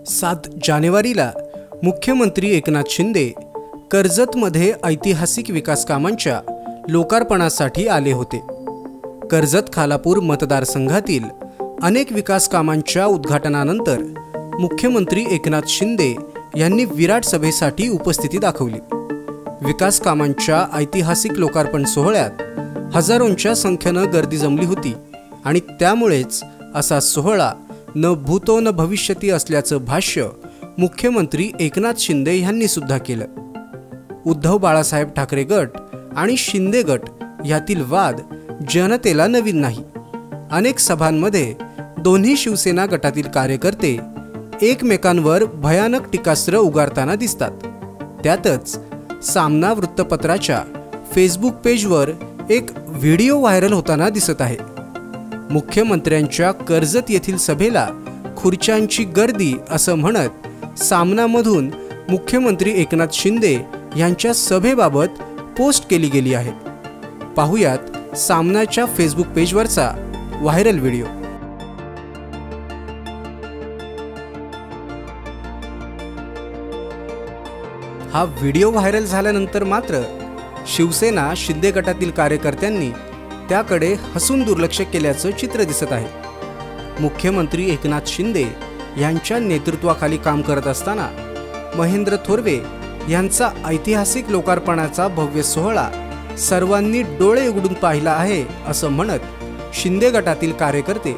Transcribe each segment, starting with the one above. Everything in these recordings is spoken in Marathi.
7 जानेवारीला मुख्यमंत्री एकनाथ शिंदे कर्जतमध्ये ऐतिहासिक विकास कामांच्या लोकार्पणासाठी आले होते। कर्जत खालापूर मतदारसंघातील अनेक विकास कामांच्या उद्घाटनानंतर मुख्यमंत्री एकनाथ शिंदे यांनी विराट सभेसाठी उपस्थिती दाखवली। विकास कामांच्या ऐतिहासिक लोकार्पण सोहळ्यात हजारोंच्या संख्येनं गर्दी जमली होती आणि त्यामुळेच असा सोहळा न भूतो न भविष्यती असल्याचं भाष्य मुख्यमंत्री एकनाथ शिंदे यांनी सुद्धा केलं। उद्धव बाळासाहेब ठाकरे गट आणि शिंदे गट यातील वाद जनतेला नवीन नाही। अनेक सभांमध्ये दोन्ही शिवसेना गटातील कार्यकर्ते एकमेकांवर भयानक टीकास्त्र उगारताना दिसतात। त्यातच सामना वृत्तपत्राच्या फेसबुक पेजवर एक व्हिडिओ व्हायरल होताना दिसत आहे। मुख्यमंत्र्यांच्या कर्जत येथील सभेला खुर्च्यांची गर्दी असं म्हणत सामनामधून मुख्यमंत्री एकनाथ शिंदे यांच्या सभेबाबत पोस्ट केली गेली आहे। पाहुयात सामनाच्या फेसबुक पेजवरचा व्हायरल व्हिडिओ। हा व्हिडिओ व्हायरल झाल्यानंतर मात्र शिवसेना शिंदे गटातील कार्यकर्त्यांनी त्याकडे हसून दुर्लक्ष केल्याचं चित्र दिसत आहे। मुख्यमंत्री एकनाथ शिंदे यांच्या नेतृत्वाखाली काम करत असताना महेंद्र थोरवे यांचा ऐतिहासिक लोकार्पणाचा भव्य सोहळा सर्वांनी डोळे उघडून पाहिला आहे असं म्हणत शिंदे गटातील कार्यकर्ते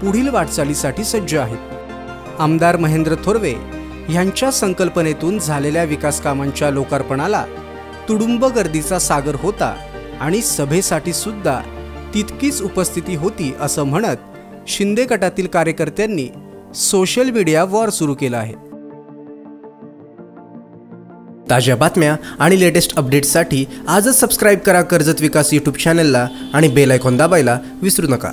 पुढील वाटचालीसाठी सज्ज आहेत। आमदार महेंद्र थोरवे यांच्या संकल्पनेतून झालेल्या विकास कामांच्या लोकार्पणाला तुडुंब गर्दीचा सागर होता आणि सभेसाठी सुद्धा तितकीच उपस्थिती होती असं म्हणत शिंदे गटातील कार्यकर्त्यांनी सोशल मीडिया वॉर सुरू केला आहे। ताज्या बातम्या आणि लेटेस्ट अपडेट्ससाठी आजच सबस्क्राइब करा कर्जत विकास यूट्यूब चॅनलला आणि बेल आयकॉन दाबायला विसरू नका।